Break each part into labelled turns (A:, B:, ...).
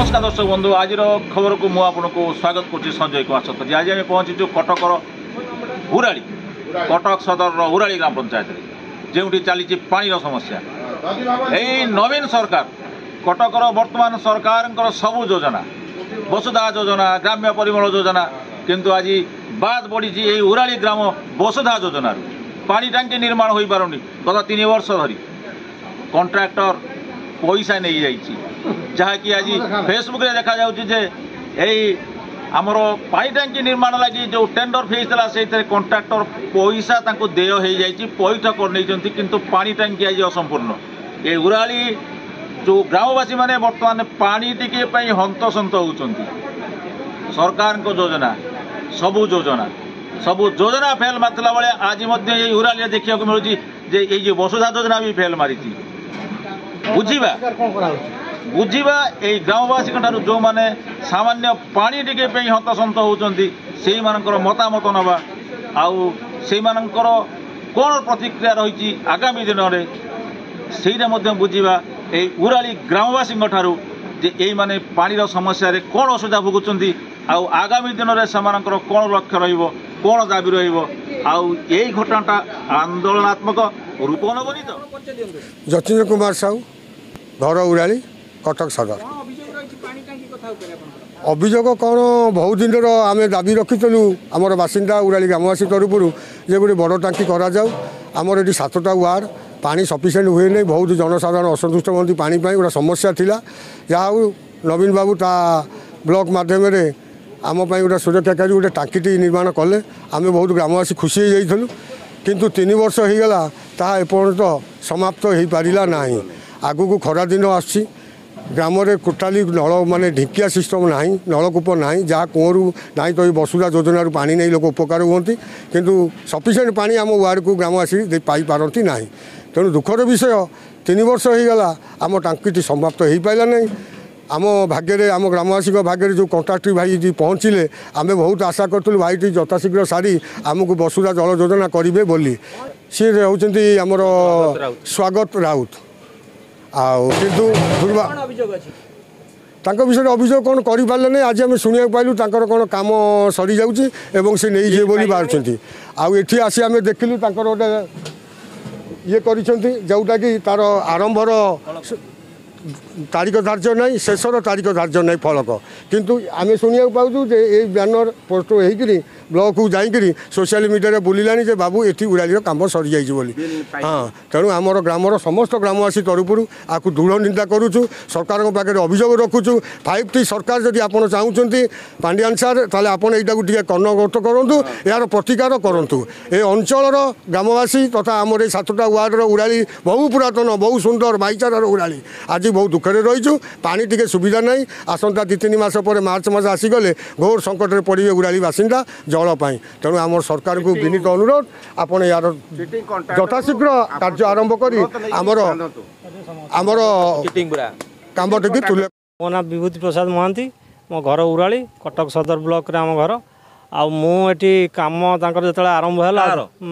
A: नमस्कार दर्शक बंधु आज खबर को मुझे स्वागत कर संजय कुमार छत्री। आज आम पहुंचीचु कटकर उराली कटक सदर उराली ग्राम पंचायत जो चली पानी समस्या। यही नवीन सरकार कटकर वर्तमान सरकार सबू योजना वसुधा योजना ग्राम्य परिमल योजना किंतु आज बाद बढ़ी यही उराली ग्राम वसुधा योजना पानी टांकी निर्माण हो पारुनी। गत 3 वर्ष धरी कॉन्ट्रैक्टर पैसा नहीं जाइए जहाँकि आज फेसबुक रे देखा जाउछि जे एई हमर पानी टांकी निर्माण लगी जो टेंडर फेज था से कॉन्ट्रैक्टर पैसा तांको देय हो जाइए पैठ कर नहीं किंतु पानी टांकी आज असंपूर्ण। ये उराली जो ग्रामवासी माने वर्तमान पानी टिके हंतसंत होउछंती। सरकार को योजना सबू योजना फेल मारला बेले आज ये उराली देखा मिलूँ जे ये वसुधा योजना भी फेल मारी। बुझा यही ग्रामवासी जो मैंने सामान्य पानी टिके हंतसंत होती से मतामत नवा आउ से कौन प्रतिक्रिया रही आगामी दिन में से बुझा यही उराली ग्रामवासी जे यही माने पानी समस्या रे कौन असुविधा भोगुंट आउ आगामी दिन में से कौन लक्ष्य रौन दाबी रही घटनाटा आंदोलनात्मक रूप नबनी। तो
B: जतीन्द्र कुमार साहू घर उराली कटक सदर अभियोग कौन बहुत दिन आम दाबी रखीलु आमर बासिंदा उराली ग्रामवासी तरफ जे गोटे बड़ टांकी आमर ये 7टा वार्ड पानी सफिसीयंट हुए नहीं। बहुत जनसाधारण असंतुष्ट हमें पानी गोटे समस्या थिला जहाँ नवीन बाबू ता ब्लॉक माध्यम आम गोटे सुरक्षाकारी गोटे टांकी निर्माण कले आम बहुत ग्रामवासी खुशी हो जाइलु किंतु 3 वर्ष हो गला ता एपर्यंत समाप्त हो पारा ना। आगु को खरा दिन आसी ग्राम में टोटाली नल माने ढिंकिया सिस्टम ना नलकूप ना जहाँ कूरू ना तो ये वसुधा योजना पानी नहीं लोक उपकार हुंती किंतु सफिसीयंट पानी आम वार्ड को ग्रामवासी पाई पारती ना। तेणु दुखर विषय 3 वर्ष हो गला आम टांकी समाप्त हो पारा ना। आम भाग्य आम ग्रामवासी भाग्य जो कॉन्ट्राक्टर भाई पहुँचले आम बहुत आशा करूँ भाई यथाशीघ्र सारी आमको वसुधा जल योजना करेंगे बोली। सी होती आमर स्वागत राउत किंतु विषय अभियोग कौन करें नहीं। आज आम शुणा पाइलु कौन काम सरी जाऊँगी से नहीं जे बोली बाहर आठी आसी आम देखिलु गोटे ये जोटा कि तार आरंभर तारीख धार्य ना शेषर तारीख धार्य ना फलक किंतु आम शुणा पाऊँ ये बैनर पोस्ट हो ब्लॉक को जाकि सोशल मीडिया बुलानी जे बाबू ये उड़ाली कम सरी जाइए बोली। हाँ तेणु आमर ग्रामर समस्त ग्रामवासी तरफ आपको दृढ़ निंदा करुचु सरकार पाखे अभियोग रखुचु 5T सरकार जदि आप चाहते पांड्यान सार ताले आप यहाँ कर्णगत करूँ यार प्रतिकार करूँ। ये अंचल ग्रामवासी तथा आमर 7टा वार्डर उड़ाली बहु पुरातन बहु सुंदर भाईचारार उड़ाली आज बहुत दुखरे रहीचु पानी टिके सुविधा नहीं। आसंता 2-3 मास पर मार्च मास आसीगले घोर संकट में पड़े उड़ाली बासिंदा जल पाई। तेणु आम सरकार को विनीत अनुरोध आपन यार यथाशीघ्र कार्य आरंभ करी आमर आमर काम टी तुले।
C: मो ना विभूति प्रसाद महांती मो घर उराली कटक सदर ब्लॉक रे आम घर आठी कम जो आरंभ है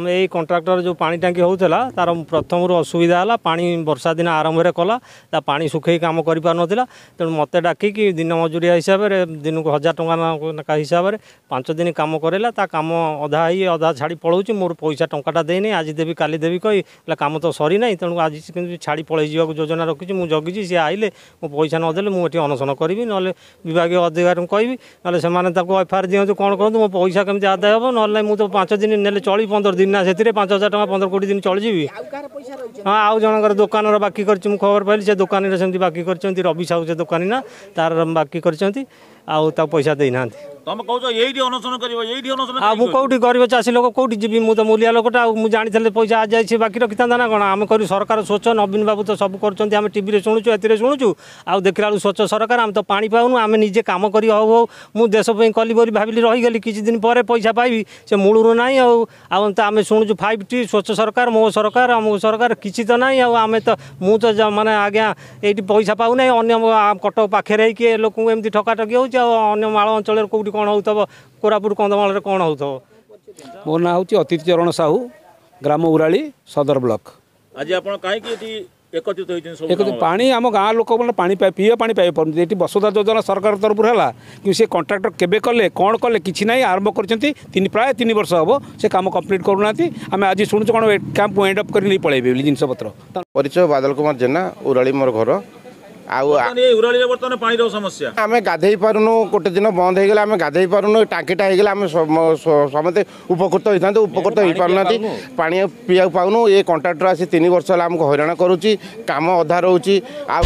C: यही कॉन्ट्रैक्टर जो पानी टांकी होता तार प्रथम असुविधा है पानी वर्षा दिन आरंभ कला पानी सुखे कम कर पारा तेणु मत डाकिकी दिन मजूरिया हिसाब से दिन को 1000 टंका हिसाब से 5 दिन कम करेला कम अधा ही अधा छाड़ी पलाऊँ मोर पैसा टंकाटा देनी आज देवी काली देवी कही कम तो सरी ना। तेणु आज छाड़ी पलि जावा योजना रखी मुझे जगिची सी आइले मो पैसा नदेले मुझे अनशन करी ना विभाग अधिकारी कहि ना से एफआईआर दिखाँ कौन कहूँ मो पैसा केमती आदाय हम ना मुझे 5 दिन ने चली 15 दिन ना से 5,000 टका 15-20 दिन चल जी। हाँ आउ जनकर दुकान बाकी कर खबर पाइली से दुकान से बाकी कर रवि साहू से दुकानी ना तार बाकी कर पैसा देना
A: तुम कहो ये अनशन कर
C: कौटी गरीब चाषी लोक कौटी जी मुझे मूलिया लोकटा मुझे जानी पैसा आज जाए बाकी रखी था ना कौन आम कर सरकार स्वच्छ नवीन बाबू तो सब कर टीवी शुणुचु ए शुणुचु आउ देखला स्वच्छ सरकार आम तो पानी पाऊनु आम निजे कम कर मु देश कली बोली भाविली रहीगली किसी दिन पर पैसा पाइबी से मूलू ना आम शुणुचु 5T स्वच्छ सरकार मो सरकार अमुक सरकार किसी तो ना आम तो मुझे माने आज्ञा ये पैसा पाऊना अन्य कटक पाखे किए लोक एमती ठकाठकी हो माल अंचल कौटी कौन हो कोरापुट कंधमाल कौन हो।
D: मो ना हूँ अतिथि चरण साहू ग्राम उराली सदर ब्लॉक।
A: आज आप कहीं एकत्रित होइछन
D: एक पानी आम गाँ लोक मैंने पानी पीए पानी पाई पारे ये वसुधा योजना सरकार तरफ है कि से कंट्राक्टर केबे कले कौन कले कि ना आरंभ कर प्राय 3 वर्ष हम से कम कम्प्लीट करूना आम आज शुणुच कौन कैंप एंड अप कर पलैबे जिनपत्र
E: परिचय बादल कुमार जेना उराली मोर घर
A: बर्तमान पानी समस्या
E: आम गाधे पारुनु गोटे दिन बंद हो गला आम गाधे पारुनु टाकीटा हो गला आम समस्ते उपकृत होता उपकृत हो पारना पानी पीवा पाऊनु ये कंट्राक्टर आसी 3 वर्ष आमको हैरान करुच्ची काम अधा रोचे आ